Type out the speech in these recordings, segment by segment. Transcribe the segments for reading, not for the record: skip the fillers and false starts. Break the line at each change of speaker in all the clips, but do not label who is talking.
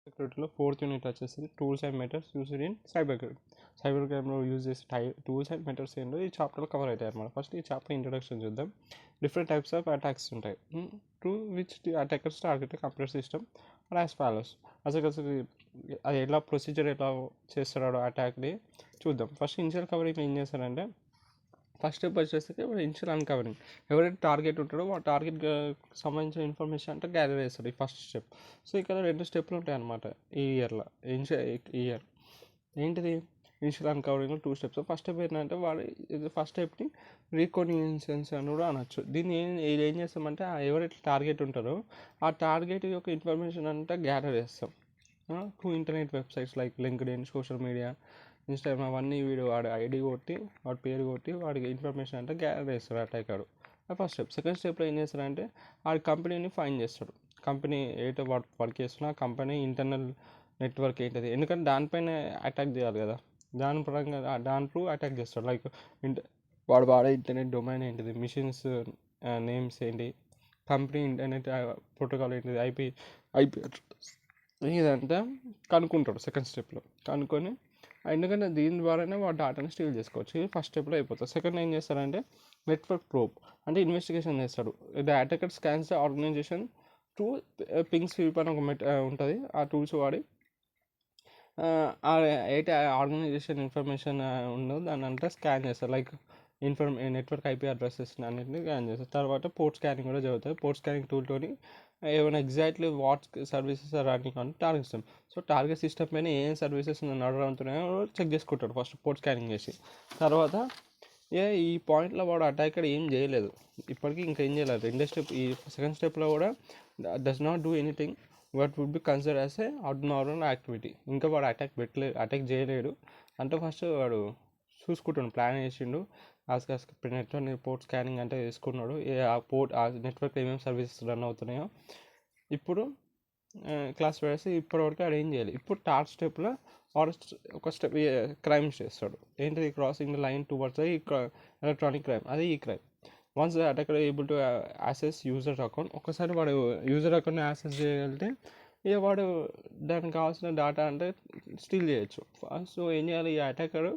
సెక్యూరిటీలో fourth unit వచ్చేసి tools and methods used in cyber crime. Cyber క్రైమ్లో use చేసే tools and methods ఏంటో ఈ చాప్టర్లో కవర్ అవుతాయి అన్నమాట. ఫస్ట్ ఈ చాప్టర్ ఇంట్రొడక్షన్ చూద్దాం. డిఫరెంట్ టైప్స్ ఆఫ్ అటాక్స్ ఉంటాయి. To which the attackers target computer system are as follows. అసలు అది ఎలా ప్రొసీజర్ ఎలా చేస్తాడో అటాక్ని చూద్దాం. ఫస్ట్ ఇనిషియల్ కవరింగ్ ఏం చేస్తారంటే ఫస్ట్ స్టెప్ వచ్చేసి ఇనిషియల్ అన్కవరింగ్. ఎవరైతే టార్గెట్ ఉంటాడో ఆ టార్గెట్ సంబంధించిన ఇన్ఫర్మేషన్ అంటే గ్యాదర్ చేస్తాడు ఈ ఫస్ట్ స్టెప్. సో ఇక్కడ 2 స్టెప్లు ఉంటాయి అన్నమాట ఈ ఇయర్లో. ఇయర్ ఏంటిది ఇనిషియల్ అన్కవరింగ్లో 2 స్టెప్స్. ఫస్ట్ స్టెప్ ఏంటంటే ఫస్ట్ స్టెప్ని రీకొనియన్స్ అని కూడా అనొచ్చు. దీన్ని ఏం చేస్తామంటే ఎవరైతే టార్గెట్ ఉంటారో ఆ టార్గెట్ యొక్క ఇన్ఫర్మేషన్ అంతా గ్యాదర్ చేస్తాం to internet websites like LinkedIn, social media, Instagram అవన్నీ వీడు వాడి ఐడి కొట్టి వాడి పేరు కొట్టి వాడికి ఇన్ఫర్మేషన్ అంటే గ్యాదర్ చేస్తాడు అటాకర్. First step. సెకండ్ స్టెప్లో ఏం చేస్తాడంటే వాడి కంపెనీని ఫైండ్ చేస్తాడు. కంపెనీ ఏటో వర్క్ చేస్తున్నా కంపెనీ ఇంటర్నల్ నెట్వర్క్ ఏంటిది, ఎందుకంటే దానిపైన అటాక్ చేయాలి కదా, దాని పరంగా దాంట్లో అటాక్ చేస్తాడు. లైక్ వాడు వాడే ఇంటర్నెట్ డొమైన్ ఏంటిది, మిషన్స్ నేమ్స్ ఏంటి, కంపెనీ ఇంటర్నెట్ ప్రోటోకాల్ ఏంటిది, ఐపీ ఇదంతా కనుక్కుంటాడు సెకండ్ స్టెప్లో. కనుక్కొని ఎందుకంటే దీని ద్వారానే వాడు డేటాని స్టీల్ చేసుకోవచ్చు. ఇది ఫస్ట్ స్టెప్లో అయిపోతుంది. సెకండ్ ఏం చేస్తారంటే నెట్వర్క్ ప్రోబ్ అంటే ఇన్వెస్టిగేషన్ చేస్తాడు. The attacker scans the organisation to ping sweep అని ఒక ఉంటుంది. ఆ టూల్స్ వాడి అయితే ఆర్గనైజేషన్ ఇన్ఫర్మేషన్ ఉండదు దాన్ని అంతా స్కాన్ చేస్తారు. లైక్ నెట్వర్క్ ఐపీ అడ్రసెస్ అన్నింటినీ స్కాన్ చేస్తారు. తర్వాత పోర్ట్ స్కానింగ్ కూడా జరుగుతుంది. పోర్ట్ స్కానింగ్ టూల్తోని ఏమైనా exactly what services are running అని target system. So target system పైన ఏం సర్వీసెస్ నడవుతున్నాయో చెక్ చేసుకుంటాడు ఫస్ట్ పోర్ట్ స్కానింగ్ చేసి. తర్వాత ఈ పాయింట్లో వాడు అటాకర్ ఏం చేయలేదు ఇప్పటికీ, ఇంకా ఏం చేయలేదు. రెండో స్టెప్ ఈ సెకండ్ స్టెప్లో కూడా does not do anything what would be consider as a abnormal activity. ఇంకా వాడు అటాక్ చేయలేడు అంటే ఫస్ట్ వాడు చూసుకుంటాడు, ప్లాన్ చేసిండు. నెట్వర్క్ పోర్ట్ స్కానింగ్ అంటే చేసుకున్నాడు. ఆ నెట్వర్క్ ఏమేమి సర్వీసెస్ రన్ అవుతున్నాయో ఇప్పుడు క్లాస్ వేసి ఇప్పటివరకు అది ఏం చేయాలి. ఇప్పుడు థర్డ్ స్టెప్లో ఒక స్టెప్ క్రైమ్స్ చేస్తాడు. ఏంటిది, crossing the line towards electronic crime. అది ఈ crime. Once the attacker able to access user account, ఒకసారి వాడు యూజర్ అకౌంట్ని యాక్సెస్ చేయగలిగితే ఇక వాడు దానికి కావాల్సిన డేటా అంటే స్టీల్ చేయొచ్చు. సో ఏం చేయాలి, ఈ అటాకర్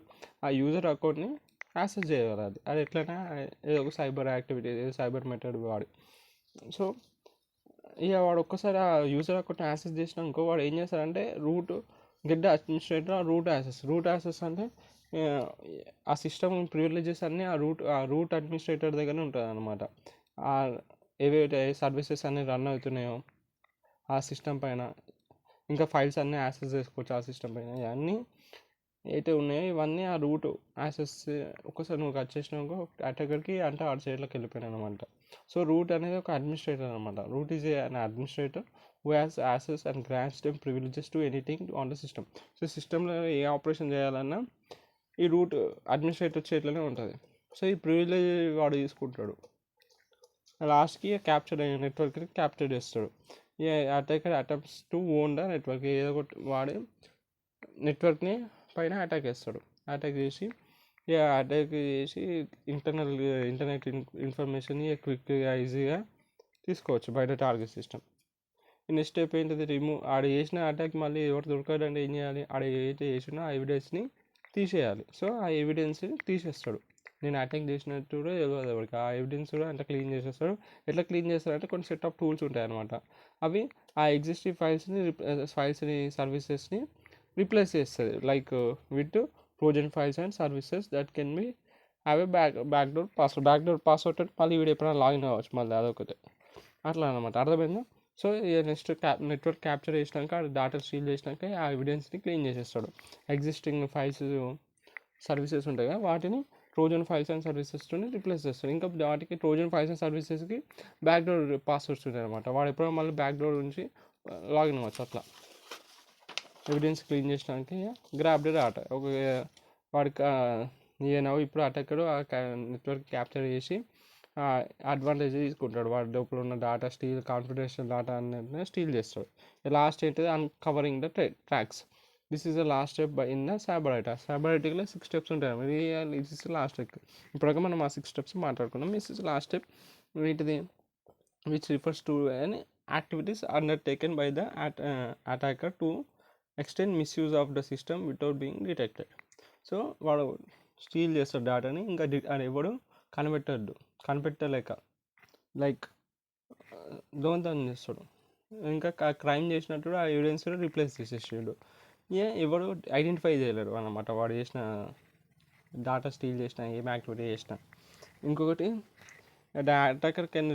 ఆ యూజర్ అకౌంట్ని యాక్సెస్ చేయగలరు. అది ఎట్లయినా ఏదో ఒక సైబర్ యాక్టివిటీ, సైబర్ మెథడ్ వాడి. సో ఇక వాడు ఒక్కసారి ఆ యూజర్ అకౌంట్ యాక్సెస్ చేసినాక వాడు ఏం చేస్తాడంటే get the administrator root access అంటే ఆ సిస్టమ్ ప్రివిలేజెస్ అన్నీ ఆ రూట్ అడ్మినిస్ట్రేటర్ దగ్గర ఉంటుంది అనమాట. ఏవైతే సర్వీసెస్ అన్నీ రన్ అవుతున్నాయో ఆ సిస్టమ్ పైన, ఇంకా ఫైల్స్ అన్నీ యాక్సెస్ చేసుకోవచ్చు ఆ సిస్టమ్ పైన, ఇవన్నీ అయితే ఉన్నాయో ఇవన్నీ ఆ రూట్ యాక్సెస్ ఒకసారి నువ్వు కట్ చేసినాక అటాకర్కి అంటే ఆ సైడ్లోకి వెళ్ళిపోయాను అనమాట. సో రూట్ అనేది ఒక అడ్మినిస్ట్రేటర్ అనమాట. Root is an administrator who has access and grants them privileges to anything on the system. So సిస్టంలో ఏ ఆపరేషన్ చేయాలన్నా ఈ రూట్ అడ్మినిస్ట్రేటర్ చేతిలోనే ఉంటుంది. సో ఈ ప్రివిలేజ్ వాడు తీసుకుంటాడు. లాస్ట్కి నెట్వర్క్ని క్యాప్చర్ చేస్తాడు. ఈ attacker attempts to own the network, ఏదో ఒకటి వాడి నెట్వర్క్ని పైన అటాక్ చేసి ఇంటర్నెట్ ఇన్ఫర్మేషన్ని క్విక్గా ఈజీగా తీసుకోవచ్చు బయట టార్గెట్ సిస్టమ్. నెక్స్ట్ స్టెప్ ఏంటిది, ఆడ చేసిన అటాక్ మళ్ళీ ఎవరు దొరకాలంటే ఏం చేయాలి, ఆడ ఏదైతే చేసినా ఆ ఎవిడెన్స్ని తీసేయాలి. సో ఆ ఎవిడెన్స్ని తీసేస్తాడు. నేను అటాక్ చేసినట్టు కూడా తెలియదు ఎవరికి, ఆ ఎవిడెన్స్ కూడా అంతా క్లీన్ చేసేస్తాడు. ఎట్లా క్లీన్ చేస్తాడంటే కొన్ని సెట్ ఆఫ్ టూల్స్ ఉంటాయి అనమాట. అవి ఆ ఎగ్జిస్టింగ్ ఫైల్స్ని సర్వీసెస్ని రీప్లేస్ చేస్తుంది. Like with Trojan files and services that can be have a backdoor password అంటే మళ్ళీ వీడు ఎప్పుడైనా లాగిన్ అవ్వచ్చు మళ్ళీ అదొకటి అట్లా అనమాట. అర్థమైందా? సో నెక్స్ట్ నెట్వర్క్ క్యాప్చర్ చేసినాక డేటా స్టీల్ చేసినాక ఆ ఎవిడెన్స్ని క్లీన్ చేసేస్తాడు. ఎగ్జిస్టింగ్ ఫైల్స్ సర్వీసెస్ ఉంటాయి కదా వాటిని ట్రోజన్ ఫైల్స్ అండ్ సర్వీసెస్తో రీప్లేస్ చేస్తాడు. ఇంకా వాటికి ట్రోజన్ ఫైల్స్ అండ్ సర్వీసెస్కి బ్యాక్డోర్ పాస్వర్డ్స్ ఉంటాయి అనమాట. వాడు ఎప్పుడో మళ్ళీ బ్యాక్డోర్ నుంచి లాగిన్ అవ్వచ్చు. అట్లా ఎవిడెన్స్ క్లీన్ చేసినాక గ్రాబ్డ్ డేటా వాడికి ఇప్పుడు అటాకర్ నెట్వర్క్ క్యాప్చర్ చేసి అడ్వాంటేజ్ తీసుకుంటాడు. వాడి లోపల ఉన్న డేటా కాన్ఫిడెన్షియల్ డేటా అనేది స్టీల్ చేస్తాడు. లాస్ట్ ఏంటిది, uncovering the tracks. This is the last step in the cyber attack. Cyber అటాక్లో 6 స్టెప్స్ ఉంటాయి. This is last step. ఇప్పటికే మనం ఆ 6 స్టెప్స్ మాట్లాడుకున్నాం. This is last step. వీటిది విచ్ రిఫర్స్ టు అని activities undertaken by the attacker to extend misuse of the system without being detected. So వాడు steel చేస్తాడు డేటాని, ఇంకా అది ఎవడు కనిపెట్టలేక లైక్ దొంగతనం చేస్తాడు, ఇంకా క్రైమ్ చేసినట్టు ఆ ఎవిడెన్స్ రీప్లేస్ చేసేసాడు. ఎవడు ఐడెంటిఫై చేయలేడు అన్నమాట వాడు చేసిన డాటా స్టీల్ చేసిన ఏం యాక్టివిటీ చేసిన. ఇంకొకటి the attacker can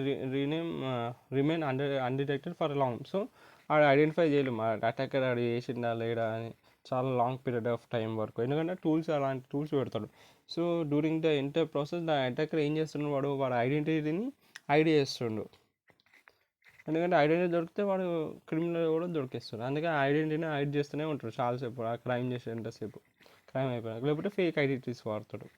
remain undetected for long. So ఆడు ఐడెంటిఫై చేయలేము అటాకర్ ఆడు చేసిండా లేడా అని చాలా లాంగ్ పీరియడ్ ఆఫ్ టైం వరకు, ఎందుకంటే అలాంటి టూల్స్ పెడతాడు. So during the entire process the attacker ఏం చేస్తున్నాడు, వాడు ఐడెంటిటీని హైడ్ చేస్తుండు. ఎందుకంటే ఐడెంటిటీ దొరికితే వాడు క్రిమినల్ కూడా దొరికేస్తాడు. అందుకే ఆ ఐడెంటిటీని హైడ్ చేస్తూనే ఉంటాడు చాలాసేపు, ఆ క్రైమ్ చేసేంతసేపు, క్రైమ్ అయిపోయినా. లేకపోతే ఫేక్ ఐడెంటిటీస్ వాడతాడు.